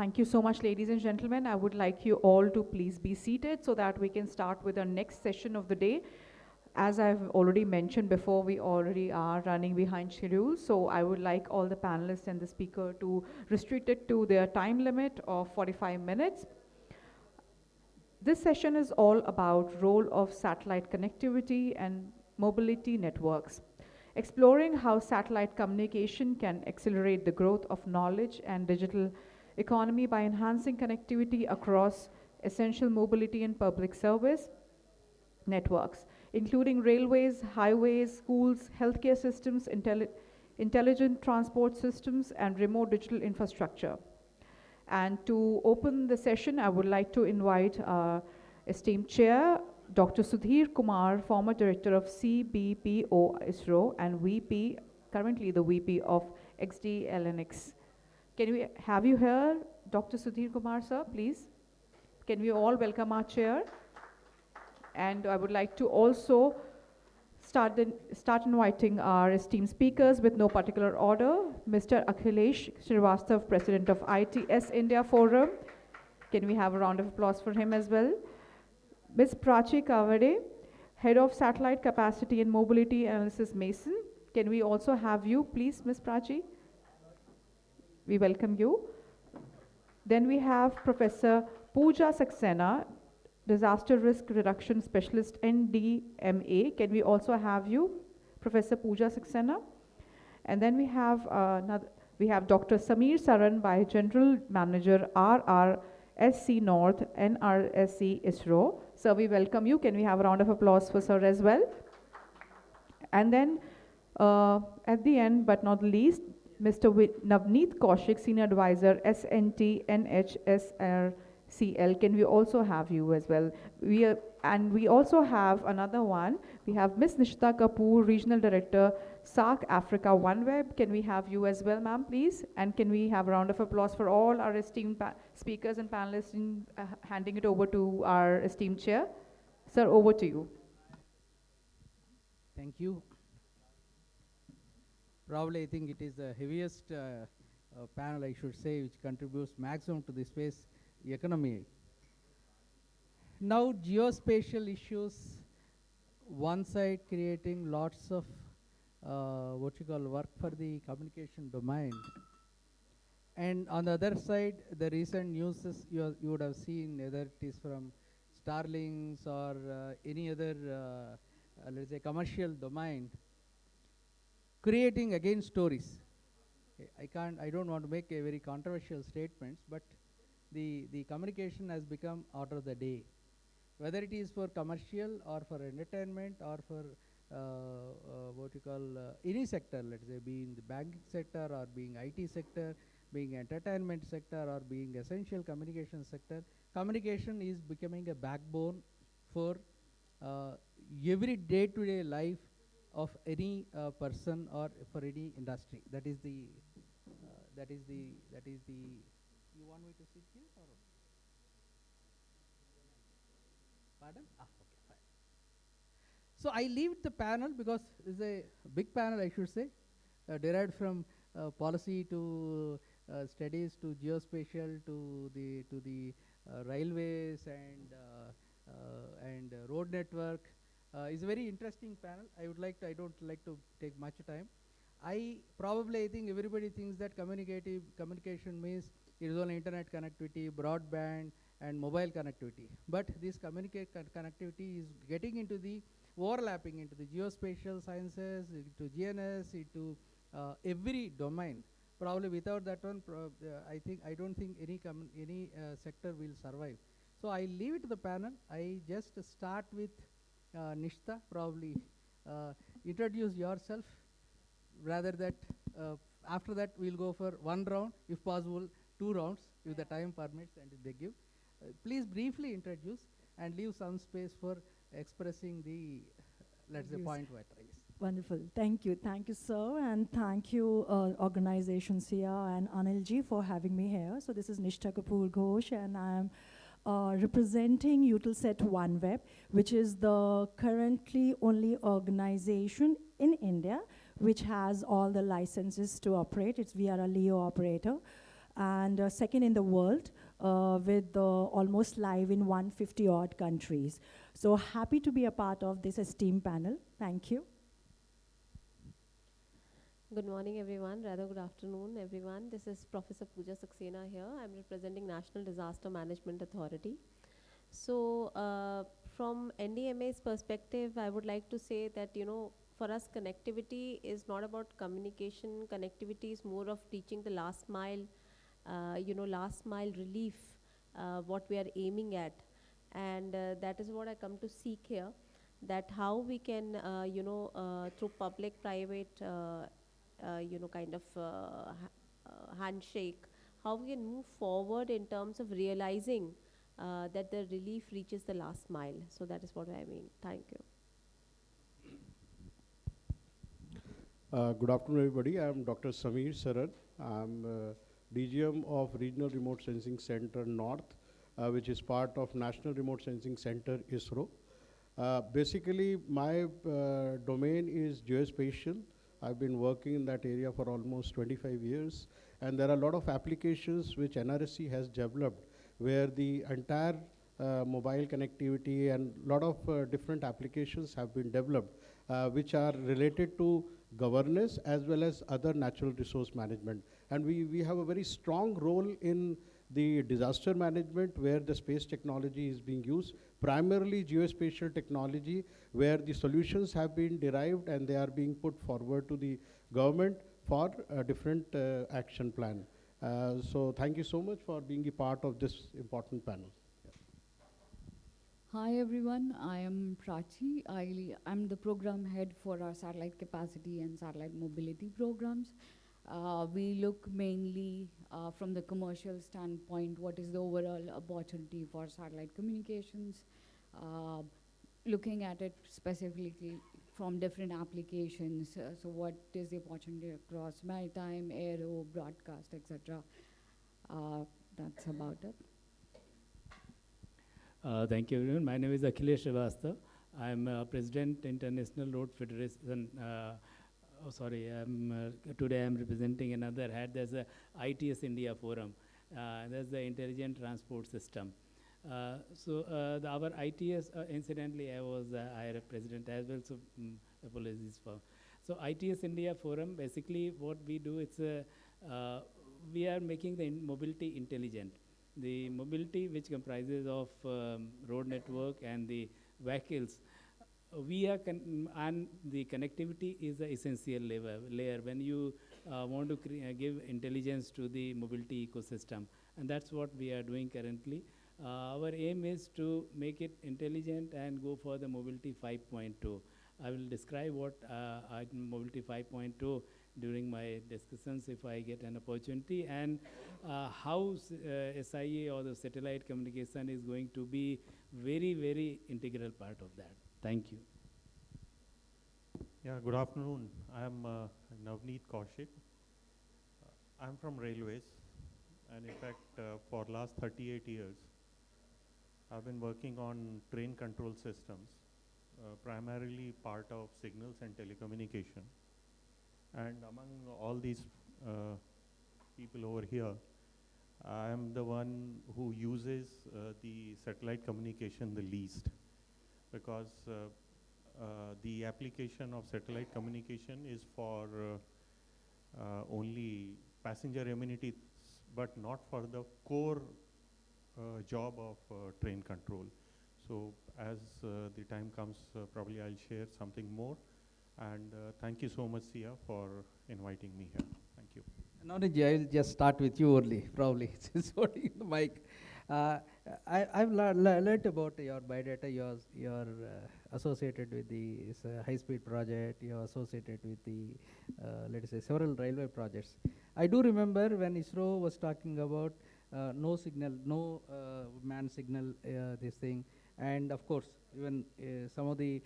Thank you so much, ladies and gentlemen. I would like you all to please be seated so that we can start with our next session of the day. As I've already mentioned before, we already are running behind schedule, so I would like all the panelists and the speaker to restrict it to their time limit of 45 minutes. This session is all about role of satellite connectivity and mobility networks, exploring how satellite communication can accelerate the growth of knowledge and digital economy by enhancing connectivity across essential mobility and public service networks, including railways, highways, schools, healthcare systems, intelligent transport systems, and remote digital infrastructure. And to open the session, I would like to invite our esteemed chair, Dr. Sudheer Kumar, former director of CBPO ISRO and VP, currently the VP of XDLINX. Can we have you here, Dr. Sudheer Kumar, sir, please? Can we all welcome our chair? And I would like to also start inviting our esteemed speakers with no particular order. Mr. Akhilesh Srivastava, President of ISRO Forum. Can we have a round of applause for him as well? Ms. Prachi Kawade, Head of Satellite Capacity and Mobility Analysys Mason. Can we also have you, please, Ms. Prachi? We welcome you. Then we have Professor Pooja Saxena, Disaster Risk Reduction Specialist, NDMA. Can we also have you, Professor Pooja Saxena? And then we have Dr. Saran, by General Manager, RRSC-North, NRSC ISRO. Sir, we welcome you. Can we have a round of applause for sir as well? And then at the end, but not least, Mr.Navneet Kaushik, Senior Advisor, SNT, NHSRCL. Can we also have you as well? We also have another one. We have Ms. Nishtha Kapoor, Regional Director, SAC Africa OneWeb. Can we have you as well, ma'am, please? And can we have a round of applause for all our esteemed speakers and panelists in handing it over to our esteemed chair? Sir, over to you. Thank you. Probably I think it is the heaviest panel, I should say, which contributes maximum to the space economy. Now, geospatial issues, one side creating lots of work for the communication domain. And on the other side, the recent news you would have seen, whether it is from Starlinks or any other, let's say, commercial domain, creating again stories. I don't want to make a very controversial statements, but the communication has become order of the day. Whether it is for commercial or for entertainment or for any sector, let's say, being the banking sector or being IT sector, being entertainment sector or being essential communication sector, communication is becoming a backbone for every day-to-day life of any person or for any industry. That is the. You want me to sit here or? Pardon? Okay, fine. So I leave the panel because it's a big panel, I should say, derived from policy to studies to geospatial to the railways and road network. It's a very interesting panel. I don't like to take much time. I think everybody thinks that communication means it is only internet connectivity, broadband, and mobile connectivity. But this connectivity is getting into the overlapping into the geospatial sciences, into GNS, into every domain. Probably without that one, I don't think any sector will survive. So I leave it to the panel. I just start with Nishtha. Probably introduce yourself. Rather that after that we'll go for one round, if possible 2 rounds, if the time permits and if they give. Please briefly introduce and leave some space for expressing the, let's say, point what I guess. Wonderful. Thank you. Thank you, sir. And thank you, organization SIA and Anilji for having me here. So this is Nishtha Kapoor Ghosh, and I'm representing Eutelsat OneWeb, which is the currently only organization in India which has all the licenses to operate. We are a LEO operator. and second in the world with almost live in 150 odd countries. So happy to be a part of this esteemed panel. Thank you. Good morning, everyone. Rather, good afternoon, everyone. This is Professor Pooja Saxena here. I'm representing National Disaster Management Authority. So, from NDMA's perspective, I would like to say that, for us, connectivity is not about communication. Connectivity is more of reaching the last mile, last mile relief, what we are aiming at. And that is what I come to seek here, that how we can, through public-private kind of handshake, how we can move forward in terms of realizing that the relief reaches the last mile. So that is what I mean. Thank you. Good afternoon, everybody. I'm Dr. Saran. I'm DGM of Regional Remote Sensing Center North, which is part of National Remote Sensing Center, ISRO. Basically, my domain is geospatial. I've been working in that area for almost 25 years. And there are a lot of applications which NRSC has developed where the entire mobile connectivity and a lot of different applications have been developed which are related to governance as well as other natural resource management. And we have a very strong role in the disaster management where the space technology is being used, primarily geospatial technology, where the solutions have been derived and they are being put forward to the government for a different action plan. So thank you so much for being a part of this important panel. Hi everyone, I am Prachi. I'm the program head for our satellite capacity and satellite mobility programs. We look mainly from the commercial standpoint, what is the overall opportunity for satellite communications, looking at it specifically from different applications. So what is the opportunity across maritime, aero, broadcast, etc. That's about it. Thank you, everyone. My name is Akhilesh Srivastava. I'm President International Road Federation. Today I'm representing another hat. There's a ITS-India Forum. That's the Intelligent Transport System. Our ITS, incidentally, I was IRF president as well, so apologies for. So ITS-India Forum, basically what we do, we are making the mobility intelligent. The mobility, which comprises of road network and the vehicles, and the connectivity is the essential layer when you want to give intelligence to the mobility ecosystem. And that's what we are doing currently. Our aim is to make it intelligent and go for the mobility 5.2. I will describe what mobility 5.2 during my discussions if I get an opportunity, and how SIA or the satellite communication is going to be very, very integral part of that. Thank you. Yeah, good afternoon. I am Navneet Kaushik. I'm from Railways, and in fact, for last 38 years, I've been working on train control systems, primarily part of signals and telecommunication. And among all these people over here, I am the one who uses the satellite communication the least, because the application of satellite communication is for only passenger amenities, but not for the core job of train control. So as the time comes, probably I'll share something more. And thank you so much, Sia, for inviting me here. Thank you. Navneet, I'll just start with you only, probably, since holding the mic. I've learned about your biodata. You're associated with the high-speed project. You're associated with the, let us say, several railway projects. I do remember when ISRO was talking about no signal, no man signal, this thing. And of course, even some of the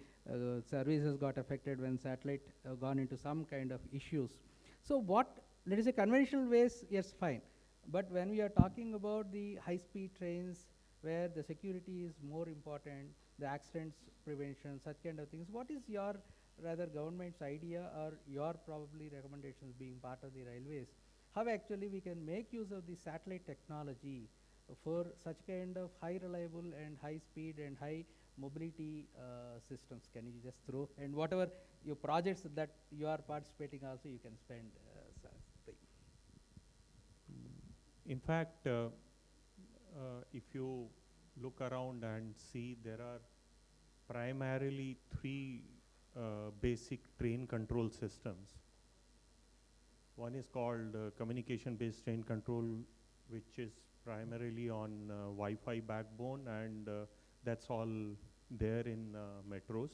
services got affected when satellite gone into some kind of issues. So what, let us say, conventional ways, yes, fine. But when we are talking about the high-speed trains where the security is more important, the accidents prevention, such kind of things, what is your rather government's idea or your probably recommendations being part of the railways? how actually we can make use of the satellite technology for such kind of high reliable and high speed and high mobility systems. Can you just throw, and whatever your projects that you are participating also you can spend brief. In fact, if you look around and see, there are primarily three basic train control systems. One is called communication-based train control, which is primarily on Wi-Fi backbone, and that's all there in metros.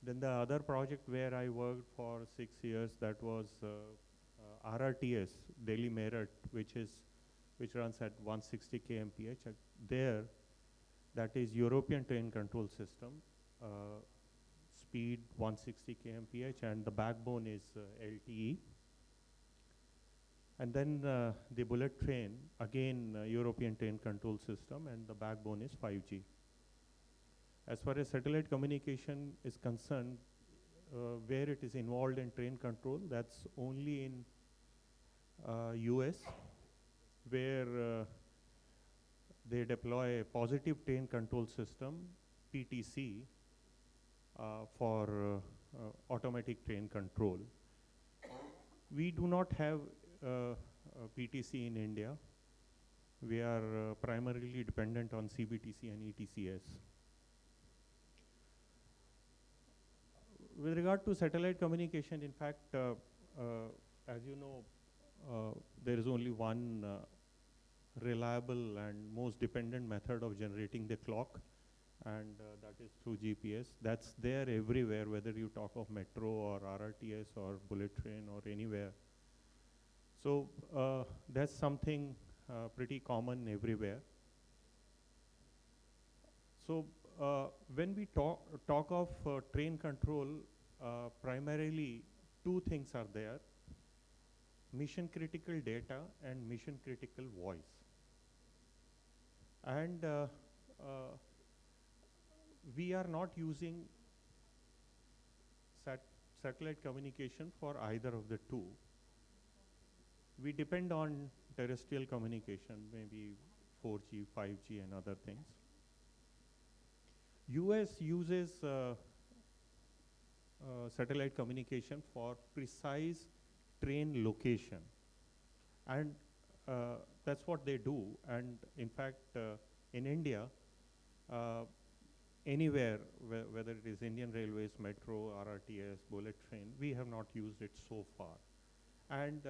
Then the other project where I worked for 6 years, that was RRTS, Delhi Meerut, which runs at 160 kmph. There, that is European train control system, speed 160 kmph, and the backbone is LTE. And then the bullet train, again European train control system, and the backbone is 5G. As far as satellite communication is concerned, where it is involved in train control, that's only in US, where they deploy a positive train control system, PTC, for automatic train control. We do not have PTC in India. We are primarily dependent on CBTC and ETCS. With regard to satellite communication, in fact, as you know, there is only one reliable and most dependent method of generating the clock, and that is through GPS. That's there everywhere, whether you talk of metro or RRTS or bullet train or anywhere. So that's something pretty common everywhere. So when we talk of train control, primarily two things are there: mission critical data and mission critical voice. And we are not using satellite communication for either of the two. We depend on terrestrial communication, maybe 4G, 5G, and other things. US uses satellite communication for precise train location, and that's what they do. And in fact, in India, anywhere, whether it is Indian Railways, Metro, RRTS, bullet train, we have not used it so far. And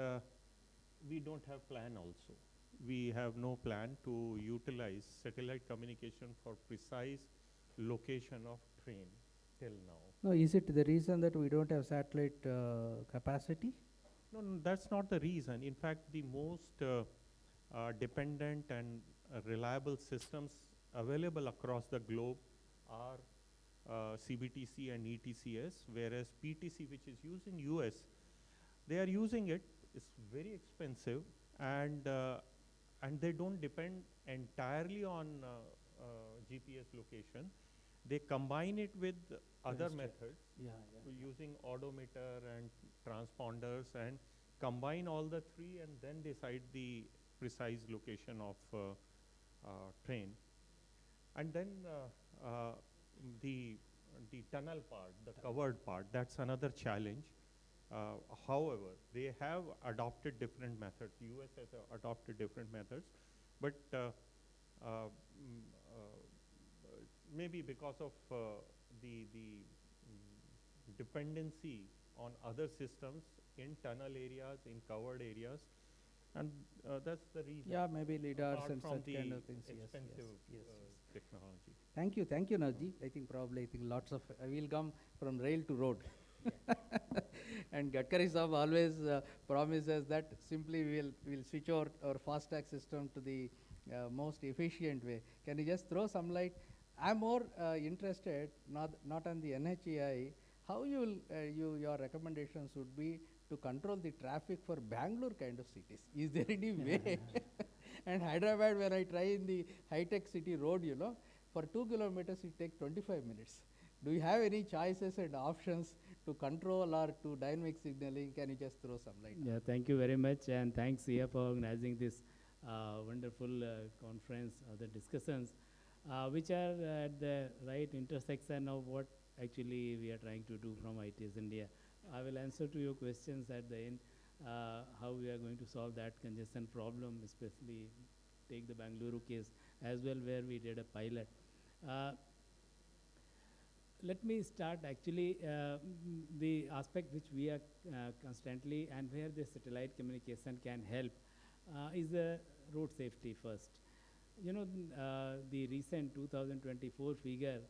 we don't have plan also. We have no plan to utilize satellite communication for precise location of train till now. No, is it the reason that we don't have satellite capacity? No, that's not the reason. In fact, the most dependent and reliable systems available across the globe are CBTC and ETCS, whereas PTC, which is used in US, they are using it. It's very expensive, and they don't depend entirely on GPS location. They combine it with other methods, using odometer and transponders, and combine all the three and then decide the precise location of train. And then the tunnel part, the covered part, that's another challenge. However, they have adopted different methods. US has adopted different methods, but maybe because of the dependency on other systems in tunnel areas, in covered areas, and that's the reason. Yeah, maybe leaders apart and from such the kind of things. expensive Yes. technology. Thank you, Naji. I think lots of, I will come from rail to road. And Gadkari Saab always promises that simply we'll switch our FASTag system to the most efficient way. Can you just throw some light? I'm more interested, not on the NHEI, how your recommendations would be to control the traffic for Bangalore kind of cities. Is there any way? And Hyderabad, when I try in the high-tech city road, you know, for 2 kilometers it takes 25 minutes. Do you have any choices and options to control or to dynamic signaling? Can you just throw some light? Yeah, thank you very much, and thanks Sia for organizing this wonderful conference, the discussions, which are at the right intersection of what actually we are trying to do from ITS India. I will answer to your questions at the end, how we are going to solve that congestion problem, especially take the Bangalore case as well, where we did a pilot. Let me start actually the aspect which we are constantly, and where the satellite communication can help, is road safety first. You know, the recent 2024 figure,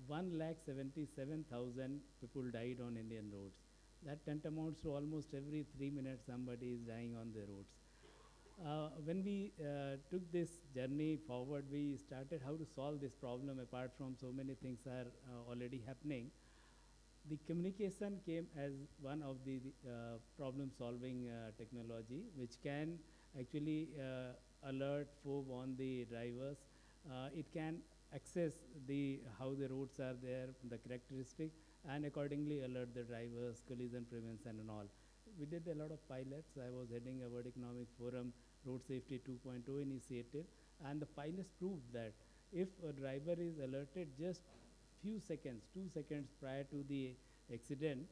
1,77,000 people died on Indian roads. That tantamounts to almost every 3 minutes somebody is dying on the roads. When we took this journey forward, we started how to solve this problem. Apart from so many things are already happening, the communication came as one of the problem-solving technology, which can actually alert, on the drivers. It can access how the roads are there, the characteristic, and accordingly alert the drivers, collision prevention and all. We did a lot of pilots. I was heading a World Economic Forum Road Safety 2.0 initiative, and the pilots proved that if a driver is alerted just few seconds, 2 seconds prior to the accident,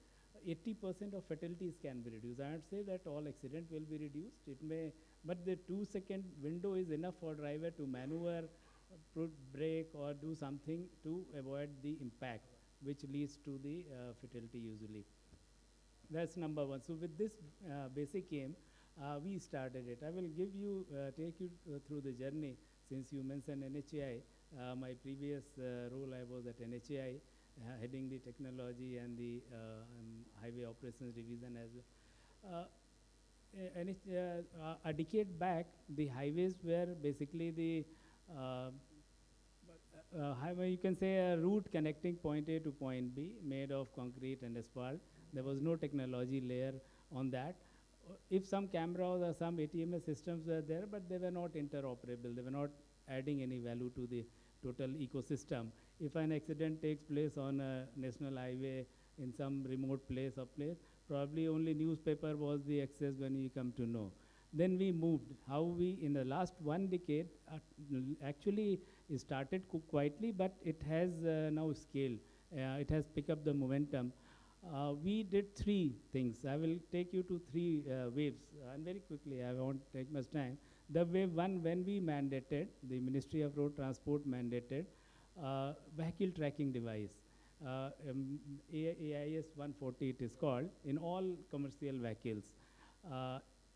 80% of fatalities can be reduced. I would say that all accident will be reduced. It may, but the 2-second window is enough for driver to maneuver, put brake or do something to avoid the impact, which leads to the fatality usually. That's number one. So with this basic aim, we started it. I will give you, take you through the journey. Since you mentioned NHAI, my previous role, I was at NHAI, heading the technology and the highway operations division as well. A decade back, the highways were basically the highway, you can say a route connecting point A to point B, made of concrete and asphalt. There was no technology layer on that. If some cameras or some ATMS systems were there, but they were not interoperable. They were not adding any value to the total ecosystem. If an accident takes place on a national highway in some remote place or place, probably only newspaper was the access when you come to know. Then we moved. How we, in the last 1 decade, actually started quietly, but it has now scaled. It has picked up the momentum. We did 3 things. I will take you to 3 waves, and very quickly, I won't take much time. The wave 1, when we mandated, the Ministry of Road Transport mandated vehicle tracking device, AIS 140 it is called, in all commercial vehicles.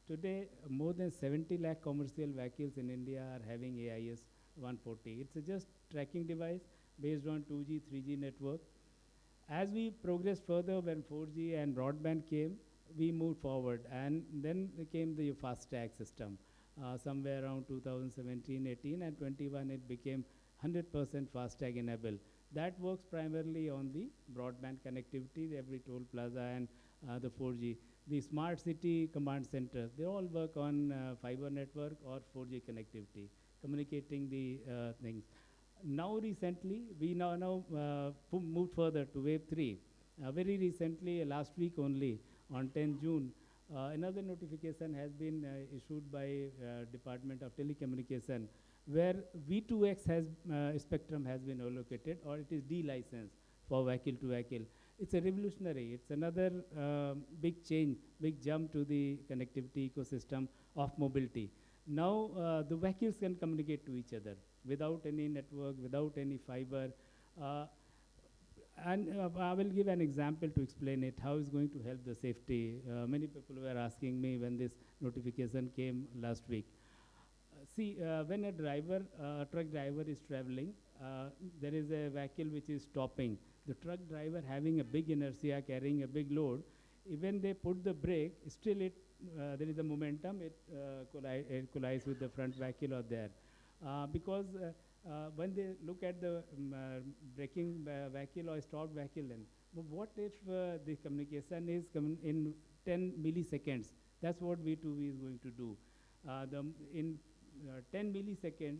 Today, more than 70 lakh commercial vehicles in India are having AIS 140. It's a just tracking device based on 2G, 3G network. As we progressed further, when 4G and broadband came, we moved forward, and then came the FASTag system. Somewhere around 2017, 18, and 21, it became 100% FASTag enabled. That works primarily on the broadband connectivity, every toll plaza, and the 4G. The smart city command center, they all work on fiber network or 4G connectivity, communicating the things. Now recently, we now moved further to wave 3. Very recently, last week only, on 10 June, another notification has been issued by Department of Telecommunication, where V2X has spectrum has been allocated, or it is D-license for vehicle to vehicle. It's a revolutionary. It's another big change, big jump to the connectivity ecosystem of mobility. Now the vehicles can communicate to each other without any network, without any fiber. And I will give an example to explain it, how it's going to help the safety. Many people were asking me when this notification came last week. See, when a driver, truck driver is traveling, there is a vehicle which is stopping. The truck driver having a big inertia, carrying a big load, even they put the brake, still there is a momentum, it collides with the front vehicle or there. Because when they look at the braking vehicle or stopped vehicle, then what if the communication is in 10 milliseconds? That's what V2V is going to do. In 10 milliseconds,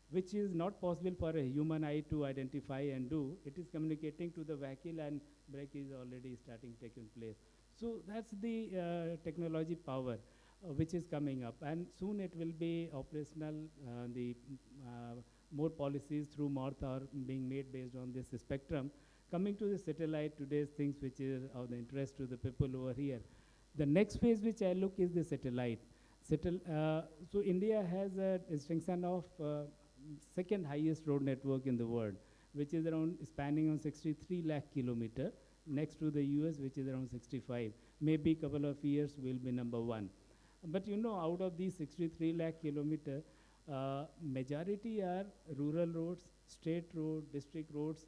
which is not possible for a human eye to identify and do, it is communicating to the vehicle, and break is already starting taking place. So that's the technology power which is coming up, and soon it will be operational. The more policies through North are being made based on this spectrum. Coming to the satellite, today's things which is of the interest to the people over here. The next phase which I look is the satellite. So India has a distinction of second highest road network in the world, which is around spanning on 63 lakh kilometer, next to the US, which is around 65. Maybe couple of years will be number one. But you know, out of these 63 lakh kilometer, majority are rural roads, state road, district roads,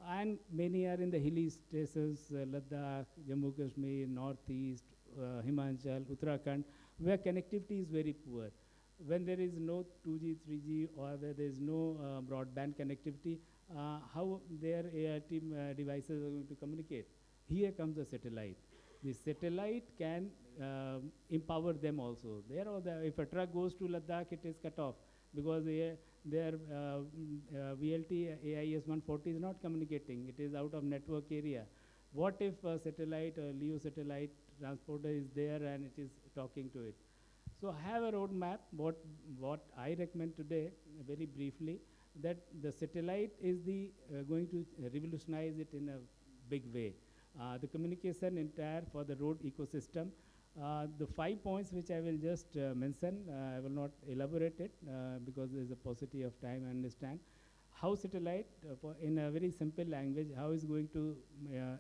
and many are in the hilly stations, Ladakh, Jammu Kashmir, Northeast, Himachal, Uttarakhand, where connectivity is very poor. When there is no 2G, 3G, or where there is no broadband connectivity, how their ART devices are going to communicate? Here comes the satellite. The satellite can empower them also. If a truck goes to Ladakh, it is cut off because their VLT AIS 140 is not communicating. It is out of network area. What if a satellite or LEO satellite transporter is there and it is talking to it? So I have a roadmap. What I recommend today, very briefly, that the satellite is going to revolutionize it in a big way. The communication entire for the road ecosystem. The 5 points which I will just mention, I will not elaborate it because there is a paucity of time, I understand. How satellite, in a very simple language, how is going to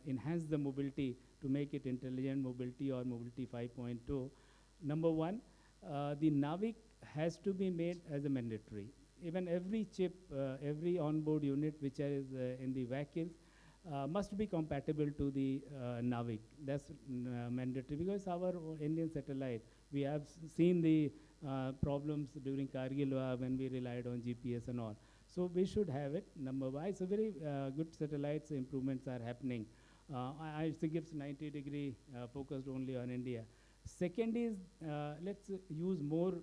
enhance the mobility to make it intelligent mobility or mobility 5.2. Number one, the NAVIC has to be made as a mandatory. Even every chip, every onboard unit which is in the vehicles must be compatible to the NAVIC. That's mandatory because our Indian satellite, we have seen the problems during Kargil war when we relied on GPS and all. So we should have it, number one. So very good satellites improvements are happening. ISRO gives 90-degree focused only on India. Second is, let's use more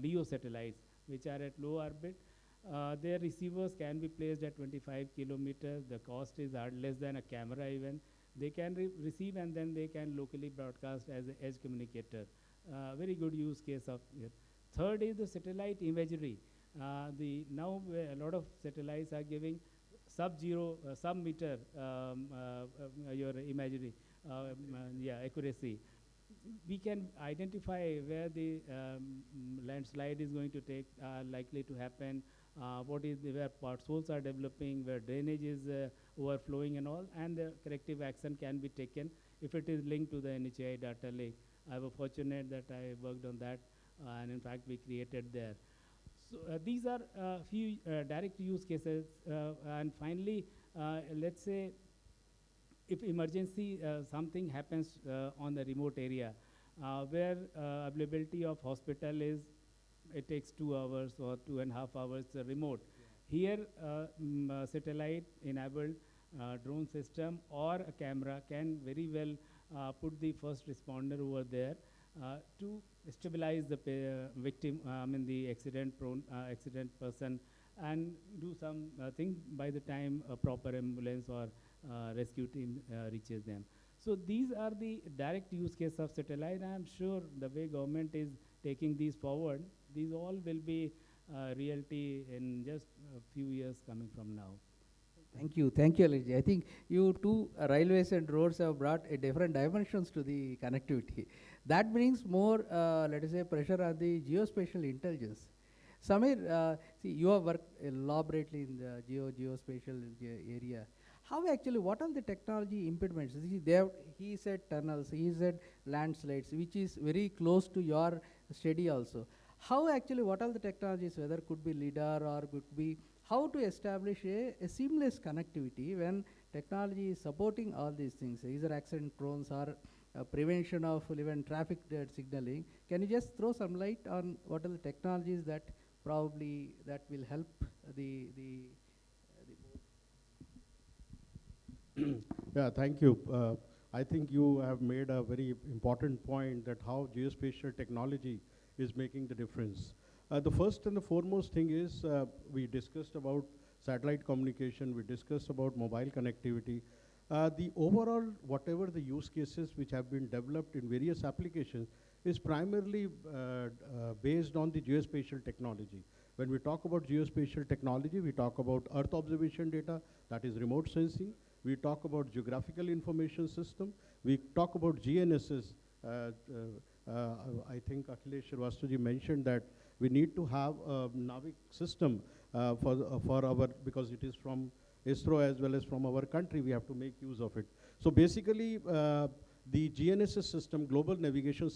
LEO satellites, which are at low orbit. Their receivers can be placed at 25 kilometers. The cost is less than a camera even. They can receive and then they can locally broadcast as an edge communicator. Very good use case of it. Third is the satellite imagery. Now a lot of satellites are giving sub-zero, sub-meter your imagery, accuracy. We can identify where the landslide is going to likely to happen, where potholes are developing, where drainage is overflowing and all, and the corrective action can be taken if it is linked to the NHI data lake. I was fortunate that I worked on that, and in fact we created there. So these are a few direct use cases, and finally, let's say if emergency something happens on the remote area where availability of hospital is, it takes 2 hours or 2.5 hours remote. Here satellite enabled drone system or a camera can very well put the first responder over there to stabilize the victim, the accident person, and do some thing by the time a proper ambulance or rescue team reaches them. So these are the direct use case of satellite. I am sure the way government is taking these forward, these all will be reality in just a few years coming from now. Thank you, Akhilesh. I think you two, railways and roads, have brought a different dimensions to the connectivity. That brings more, let us say, pressure on the geospatial intelligence. Samir, see, you have worked elaborately in the geospatial area. How actually, what are the technology impediments? He said tunnels, he said landslides, which is very close to your study also. How actually, what are the technologies, whether could be LIDAR or could be, how to establish a seamless connectivity when technology is supporting all these things, either accident prone or prevention of even traffic signaling. Can you just throw some light on what are the technologies that probably that will help the Yeah, thank you. I think you have made a very important point that how geospatial technology is making the difference. The first and the foremost thing is we discussed about satellite communication, we discussed about mobile connectivity. The overall, whatever the use cases which have been developed in various applications is primarily based on the geospatial technology. When we talk about geospatial technology, we talk about Earth observation data, that is remote sensing. We talk about geographical information system. We talk about GNSS. I think Akhilesh Srivastava mentioned that we need to have a NAVIC system for our, because it is from ISRO as well as from our country, we have to make use of it. So basically, the GNSS system, Global Navigation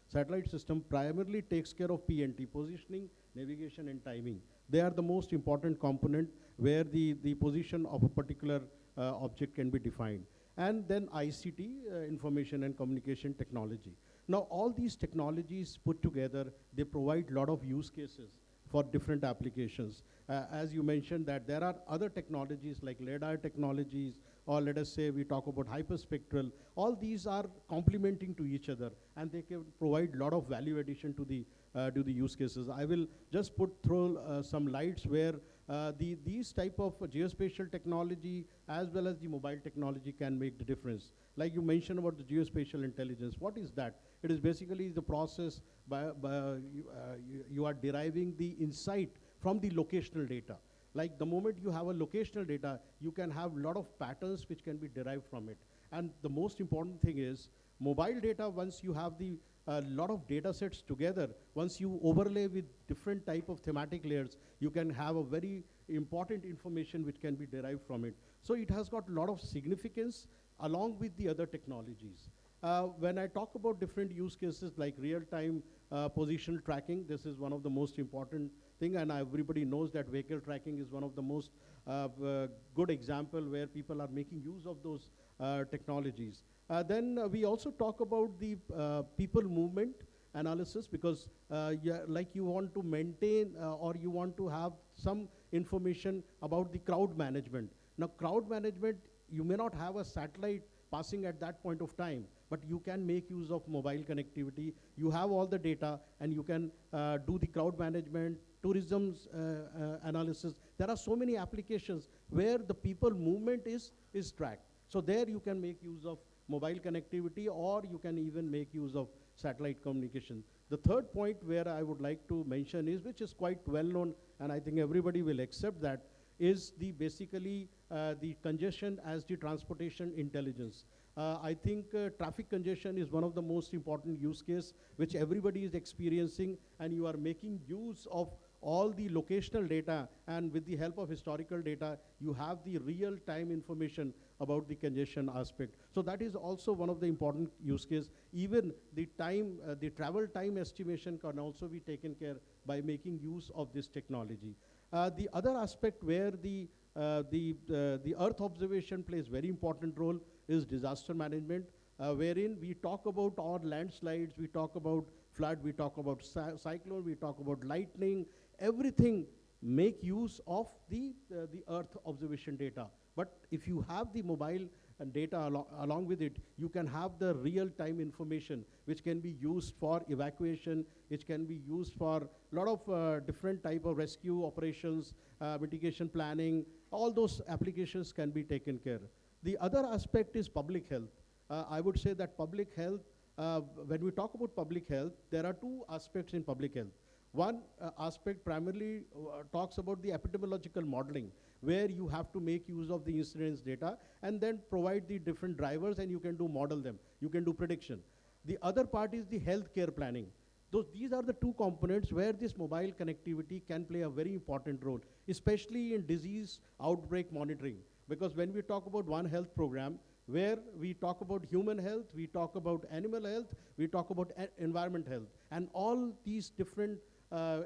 Satellite System, primarily takes care of PNT, positioning, navigation, and timing. They are the most important component where the position of a particular object can be defined. And then ICT, information and communication technology. Now, all these technologies put together, they provide a lot of use cases for different applications. As you mentioned that there are other technologies like LiDAR technologies, or let us say we talk about hyperspectral. All these are complementing to each other, and they can provide a lot of value addition to the use cases. I will just throw some lights where these type of geospatial technology as well as the mobile technology can make the difference. Like you mentioned about the geospatial intelligence, what is that? It is basically the process you are deriving the insight from the locational data. Like the moment you have a locational data, you can have a lot of patterns which can be derived from it. And the most important thing is mobile data, once you have the lot of data sets together, once you overlay with different type of thematic layers, you can have a very important information which can be derived from it. So it has got a lot of significance along with the other technologies. When I talk about different use cases like real-time positional tracking, this is one of the most important thing, and everybody knows that vehicle tracking is one of the most good example where people are making use of those technologies. Then we also talk about the people movement analysis, because like you want to maintain or you want to have some information about the crowd management. Now crowd management, you may not have a satellite passing at that point of time, but you can make use of mobile connectivity. You have all the data and you can do the crowd management, tourism's analysis. There are so many applications where the people movement is tracked. So there you can make use of mobile connectivity, or you can even make use of satellite communication. The third point where I would like to mention is, which is quite well known, and I think everybody will accept that, is the basically the congestion as the transportation intelligence. I think traffic congestion is one of the most important use case which everybody is experiencing, and you are making use of all the locational data, and with the help of historical data, you have the real-time information about the congestion aspect. So that is also one of the important use case. Even the time, the travel time estimation can also be taken care by making use of this technology. The other aspect where the Earth observation plays very important role is disaster management, wherein we talk about our landslides, we talk about flood, we talk about cyclone, we talk about lightning, everything make use of the Earth observation data. But if you have the mobile and data along with it, you can have the real-time information which can be used for evacuation, which can be used for a lot of different type of rescue operations, mitigation planning. All those applications can be taken care. The other aspect is public health. I would say that public health, when we talk about public health, there are two aspects in public health. One aspect primarily talks about the epidemiological modeling, where you have to make use of the incidence data and then provide the different drivers, and you can model them. You can do prediction. The other part is the healthcare planning. These are the two components where this mobile connectivity can play a very important role, especially in disease outbreak monitoring. Because when we talk about One Health program, where we talk about human health, we talk about animal health, we talk about environment health, and all these different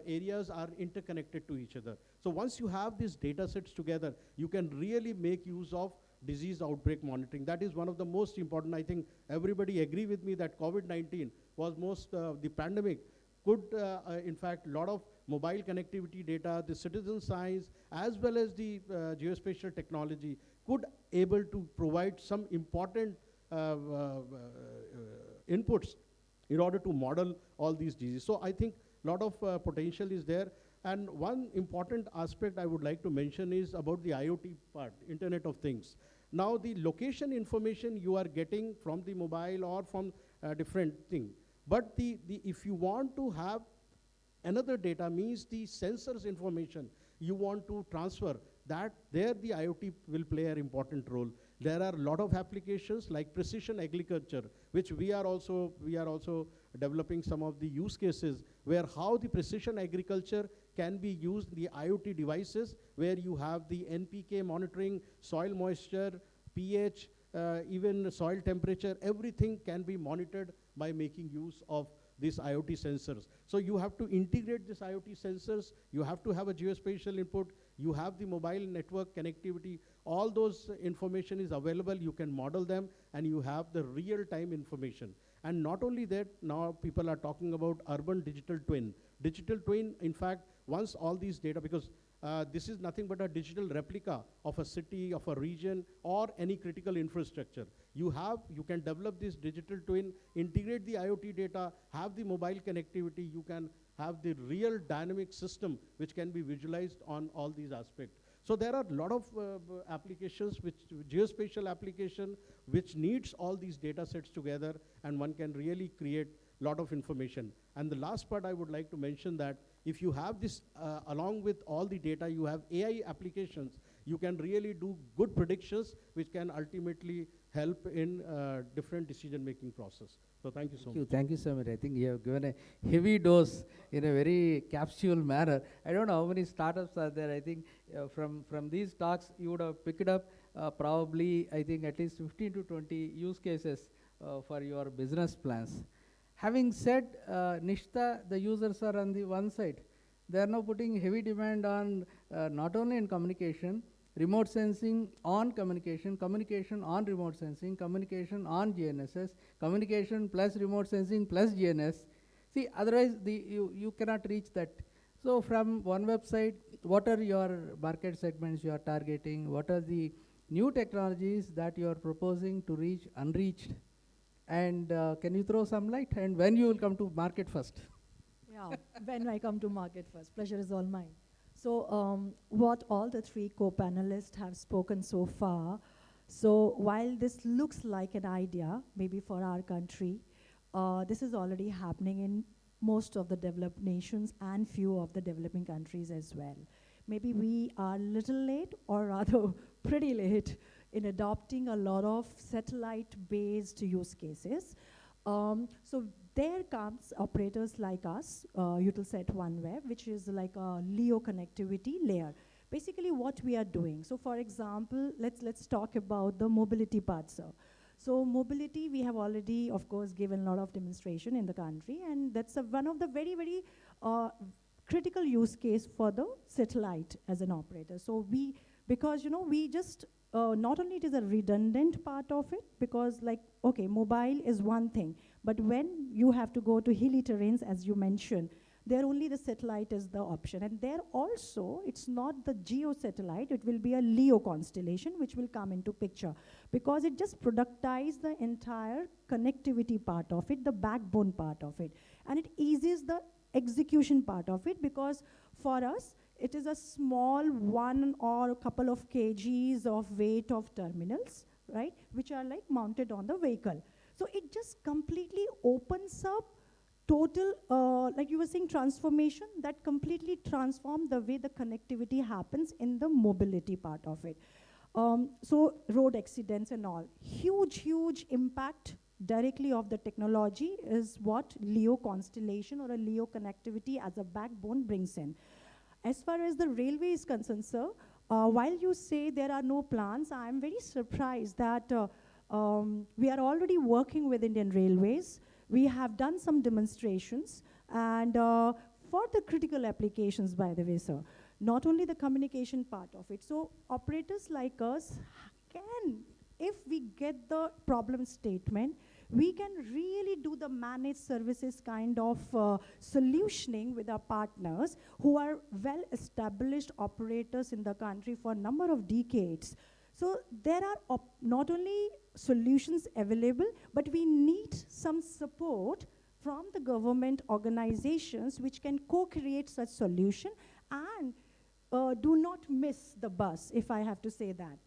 areas are interconnected to each other. So once you have these data sets together, you can really make use of disease outbreak monitoring. That is one of the most important. I think everybody agree with me that COVID-19 was the pandemic could, in fact, a lot of mobile connectivity data, the citizen science, as well as the geospatial technology could able to provide some important inputs in order to model all these diseases. So I think a lot of potential is there. And one important aspect I would like to mention is about the IoT part, Internet of Things. Now the location information you are getting from the mobile or from different thing. But if you want to have another data, means the sensors information you want to transfer, that there the IoT will play an important role. There are a lot of applications like precision agriculture, which we are also developing some of the use cases where how the precision agriculture can be used, the IoT devices, where you have the NPK monitoring, soil moisture, pH, even soil temperature, everything can be monitored by making use of these IoT sensors. So you have to integrate these IoT sensors, you have to have a geospatial input, you have the mobile network connectivity, all those information is available, you can model them, and you have the real-time information. And not only that, now people are talking about urban digital twin. Digital twin, in fact, once all these data, because this is nothing but a digital replica of a city, of a region, or any critical infrastructure. You can develop this digital twin, integrate the IoT data, have the mobile connectivity, you can have the real dynamic system which can be visualized on all these aspects. So there are a lot of applications, geospatial application, which needs all these data sets together, and one can really create a lot of information. And the last part I would like to mention that if you have this, along with all the data, you have AI applications, you can really do good predictions, which can ultimately help in different decision-making process. So thank you so much. Thank you so much. I think you have given a heavy dose in a very capsule manner. I don't know how many startups are there. I think from these talks, you would have picked up probably, I think, at least 15 to 20 use cases for your business plans. Having said, Nishtha, the users are on the one side. They are now putting heavy demand on not only in communication, remote sensing on communication, communication on remote sensing, communication on GNSS, communication plus remote sensing plus GNS. See, otherwise you cannot reach that. So from OneWeb side, what are your market segments you are targeting? What are the new technologies that you are proposing to reach unreached? And can you throw some light? And when you will come to market first? Yeah, when I come to market first, pleasure is all mine. So what all the three co-panelists have spoken so far, so while this looks like an idea, maybe for our country, this is already happening in most of the developed nations and few of the developing countries as well. Maybe we are little late, or rather pretty late, in adopting a lot of satellite-based use cases. So there comes operators like us, Eutelsat OneWeb, which is like a LEO connectivity layer. Basically what we are doing. So for example, let's talk about the mobility part, sir. So mobility, we have already, of course, given a lot of demonstration in the country, and that's one of the very, very critical use case for the satellite as an operator. So because we just, not only it is a redundant part of it, because like, okay, mobile is one thing, but when you have to go to hilly terrains, as you mentioned, there only the satellite is the option. And there also, it's not the geo satellite, it will be a LEO constellation, which will come into picture, because it just productizes the entire connectivity part of it, the backbone part of it. And it eases the execution part of it, because for us, it is a small one or a couple of kgs of weight of terminals, right, which are like mounted on the vehicle. So it just completely opens up total, like you were saying, transformation that completely transforms the way the connectivity happens in the mobility part of it. So road accidents and all, huge impact directly of the technology is what LEO constellation or a LEO connectivity as a backbone brings in. As far as the railway is concerned, sir, while you say there are no plans, I am very surprised that we are already working with Indian Railways. We have done some demonstrations, and for the critical applications, by the way, sir, not only the communication part of it. So operators like us can, if we get the problem statement, we can really do the managed services kind of solutioning with our partners who are well-established operators in the country for a number of decades. So there are not only solutions available, but we need some support from the government organizations which can co-create such solution and do not miss the bus, if I have to say that.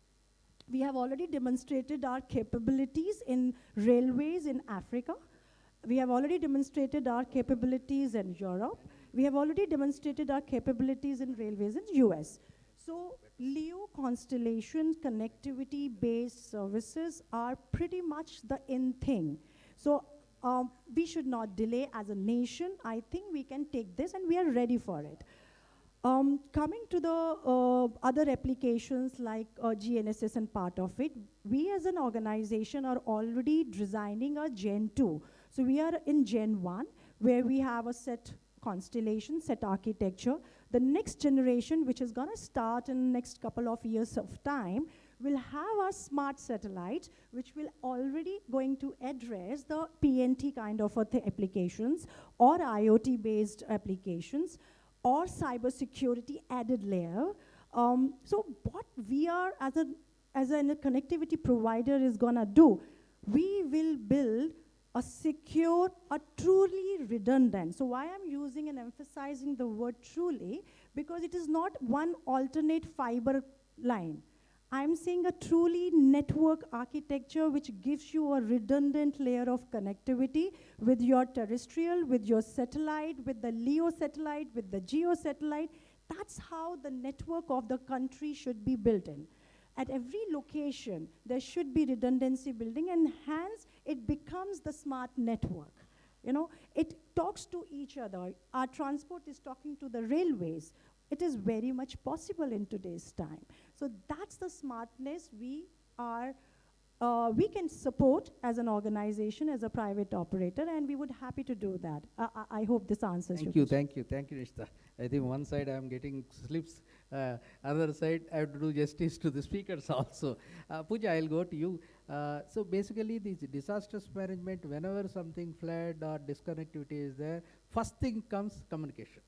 We have already demonstrated our capabilities in railways in Africa. We have already demonstrated our capabilities in Europe. We have already demonstrated our capabilities in railways in US. So LEO constellation connectivity-based services are pretty much the in thing. So we should not delay as a nation. I think we can take this and we are ready for it. Coming to the other applications like GNSS and part of it, we as an organization are already designing a Gen 2. So we are in Gen 1, where we have a set constellation, set architecture. The next generation, which is going to start in the next couple of years of time, will have a smart satellite, which will already going to address the PNT kind of applications or IoT-based applications, or cybersecurity added layer. So what we are as a connectivity provider is gonna do, we will build a secure, a truly redundant. So why I'm using and emphasizing the word truly, because it is not one alternate fiber line. I'm saying a truly network architecture which gives you a redundant layer of connectivity with your terrestrial, with your satellite, with the LEO satellite, with the GEO satellite. That's how the network of the country should be built in. At every location, there should be redundancy building, and hence it becomes the smart network. You know, it talks to each other. Our transport is talking to the railways. It is very much possible in today's time. So that's the smartness we can support as an organization, as a private operator, and we would happy to do that. I hope this answers your question. Thank you, Nishtha. I think one side I am getting slips, other side I have to do justice to the speakers also. Pooja, I'll go to you. So basically, this disasters management, whenever something flood or disconnectivity is there, first thing comes communication.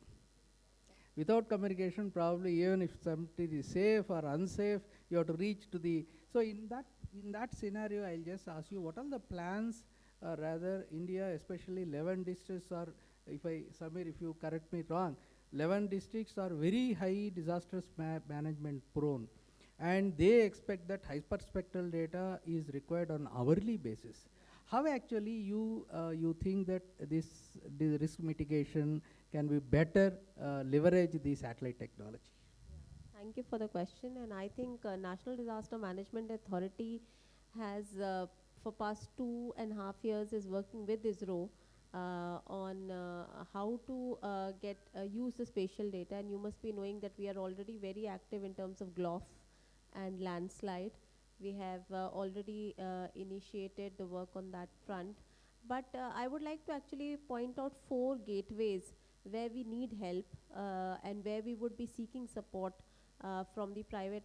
Without communication, probably even if something is safe or unsafe, you have to reach to the. So in that scenario, I'll just ask you, what are the plans? Rather, India, especially 11 districts are, Samir, if you correct me wrong, 11 districts are very high disasters management prone, and they expect that hyperspectral data is required on hourly basis. How actually you think that the risk mitigation can be better leverage the satellite technology? Thank you for the question. And I think National Disaster Management Authority has, for past 2.5 years, is working with ISRO on how to use the spatial data. And you must be knowing that we are already very active in terms of GLOF and landslide. We have already initiated the work on that front. But I would like to actually point out 4 gateways where we need help and where we would be seeking support from the private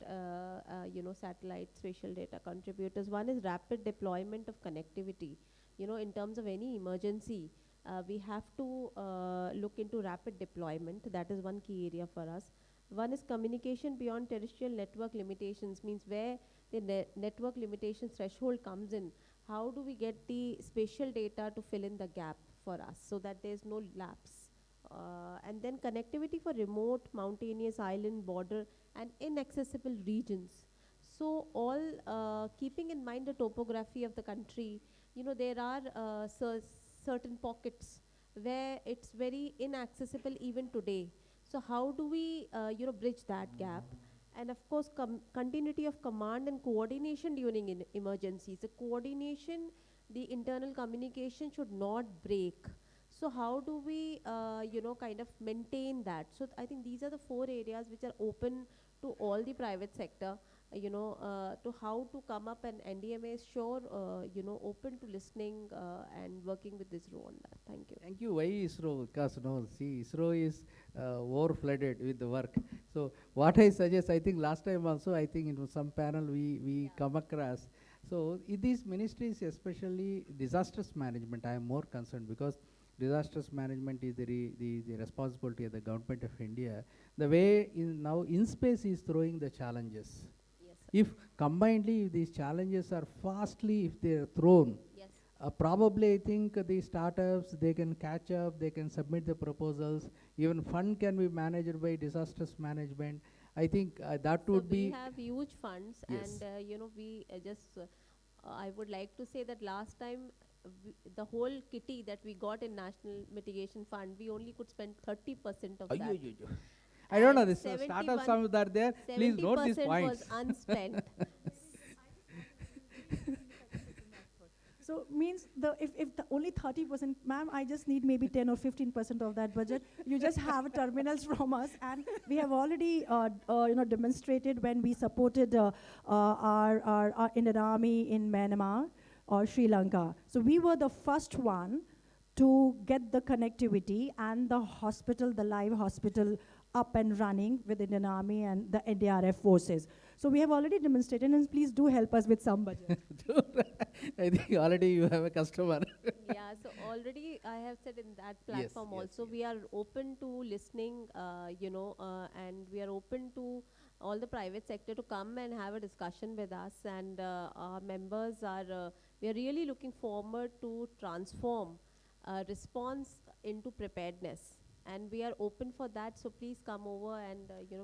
satellite spatial data contributors. One is rapid deployment of connectivity. In terms of any emergency, we have to look into rapid deployment. That is one key area for us. One is communication beyond terrestrial network limitations, means where the network limitation threshold comes in. How do we get the spatial data to fill in the gap for us so that there's no lapse? And then connectivity for remote, mountainous, island, border, and inaccessible regions. So all keeping in mind the topography of the country, there are certain pockets where it's very inaccessible even today. So how do we, bridge that gap? And of course, continuity of command and coordination during emergencies. The coordination, the internal communication should not break. So how do we, kind of maintain that? So I think these are the 4 areas which are open to all the private sector, to how to come up, and NDMA is sure, open to listening and working with ISRO on that. Thank you. Thank you. Why ISRO? Because ISRO is over-flooded with the work. So what I suggest, I think last time also, I think in some panel we come across. So in these ministries, especially disasters management, I am more concerned, because disasters management is the responsibility of the government of India. The way now InSpace is throwing the challenges. Yes, sir. If combinedly, if these challenges are fastly, if they are thrown, Yes. Probably I think the startups, they can catch up, they can submit the proposals, even fund can be managed by disasters management, I think that So would we be. have huge funds, Yes. and we just. I would like to say that last time, the whole kitty that we got in National Mitigation Fund, we only could spend 30% of that. I don't know, And this startup some are there. Please note these 70% was points. unspent. So means if the only 30%, ma'am, I just need maybe 10 or 15% of that budget. You just have terminals from us, and we have already demonstrated when we supported our Indian Army in Myanmar or Sri Lanka. So we were the first one to get the connectivity and the hospital, the live hospital, up and running with Indian Army and the NDRF forces. So we have already demonstrated, and please do help us with some budget. I think already you have a customer. Yeah, so already I have said in that platform yes, also, yes. we are open to listening, and we are open to all the private sector to come and have a discussion with us, and our members are, we are really looking forward to transform response into preparedness, and we are open for that. So please come over, and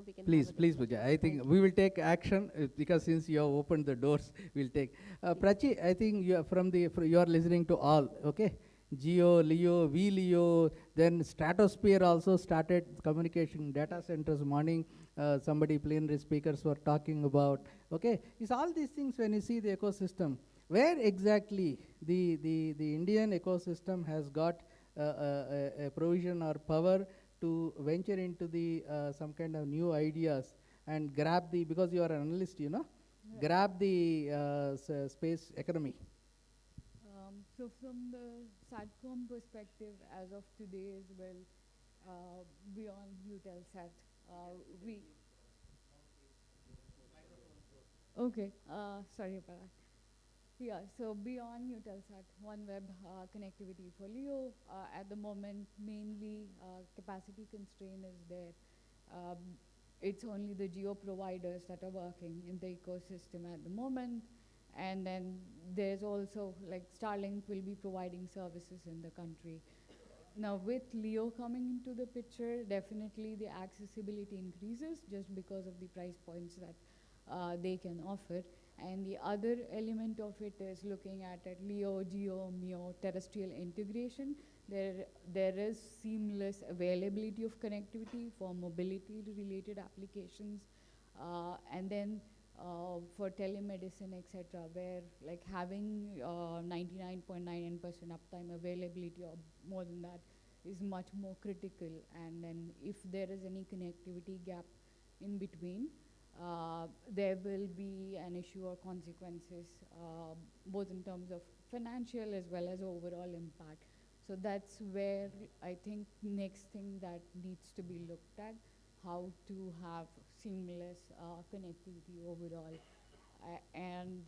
we can Please, have a please, discussion. Pooja. I think we will take action because since you have opened the doors, we'll take. Prachi, I think you are you are listening to all, okay? Geo, Leo, VLEO, then Stratosphere also started communication data centers morning. Somebody plenary speakers were talking about, okay? It's all these things when you see the ecosystem. Where exactly the Indian ecosystem has got a provision or power to venture into the some kind of new ideas and grab the, because you are an analyst, grab the space economy. So from the SATCOM perspective, as of today as well, beyond Eutelsat, we... Okay, sorry about that. Yeah, so beyond Eutelsat, OneWeb connectivity for LEO, at the moment, mainly capacity constraint is there. It's only the geo providers that are working in the ecosystem at the moment. And then there's also, like, Starlink will be providing services in the country. Now, with LEO coming into the picture, definitely the accessibility increases just because of the price points that they can offer. And the other element of it is looking at LEO, GEO, MEO, terrestrial integration. There is seamless availability of connectivity for mobility-related applications. And then for telemedicine, etc., where like having 99.99% uptime availability or more than that is much more critical. And then if there is any connectivity gap in between, there will be an issue or consequences, both in terms of financial as well as overall impact. So that's where I think next thing that needs to be looked at, how to have seamless connectivity overall and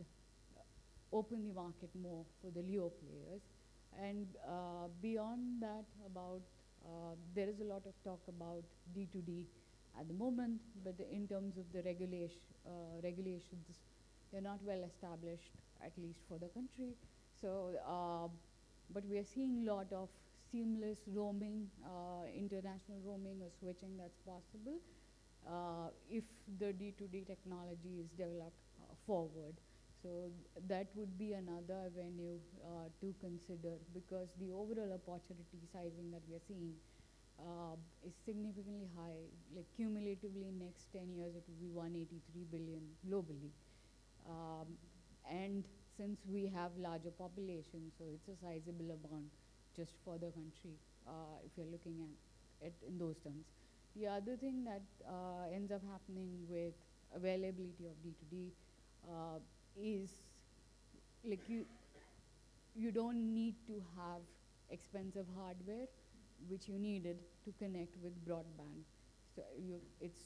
open the market more for the LEO players. And beyond that, there is a lot of talk about D2D at the moment, but in terms of the regulations, they're not well established, at least for the country. So, but we are seeing a lot of seamless roaming, international roaming or switching that's possible if the D2D technology is developed forward. So that would be another avenue to consider, because the overall opportunity sizing that we are seeing is significantly high. Like cumulatively next 10 years, it will be 183 billion globally. And since we have larger population, so it's a sizable amount just for the country, if you're looking at it in those terms. The other thing that ends up happening with availability of D2D is like you don't need to have expensive hardware, which you needed to connect with broadband. So it's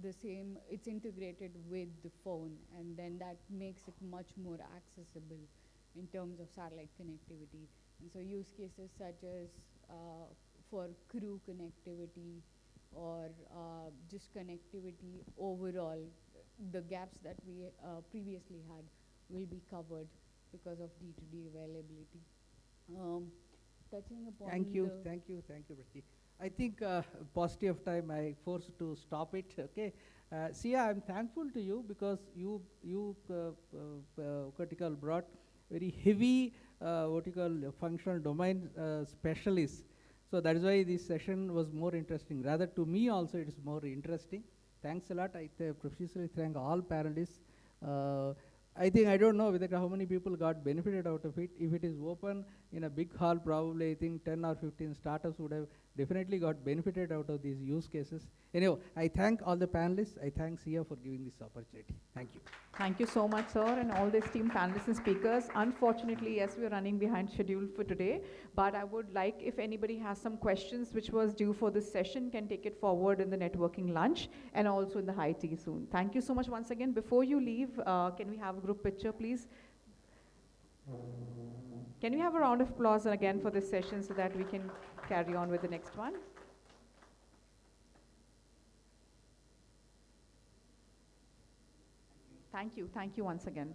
the same, it's integrated with the phone, and then that makes it much more accessible in terms of satellite connectivity. And so use cases such as for crew connectivity or just connectivity overall, the gaps that we previously had will be covered because of D2D availability. Touching upon Thank you, Prachi. I think paucity of time, I forced to stop it. Okay, Sia, I'm thankful to you because you what you call brought very heavy what you call functional domain specialists. So that is why this session was more interesting. Rather, to me also, it is more interesting. Thanks a lot. I profusely thank all panelists. I think I don't know whether how many people got benefited out of it. If it is open in a big hall, probably I think 10 or 15 startups would have definitely got benefited out of these use cases. Anyway, I thank all the panelists. I thank SIA for giving this opportunity. Thank you. Thank you so much, sir, and all the esteemed panelists and speakers. Unfortunately, yes, we're running behind schedule for today, but I would like, if anybody has some questions which was due for this session, can take it forward in the networking lunch and also in the high tea soon. Thank you so much once again. Before you leave, can we have a group picture, please? Can we have a round of applause again for this session so that we can carry on with the next one? Thank you once again.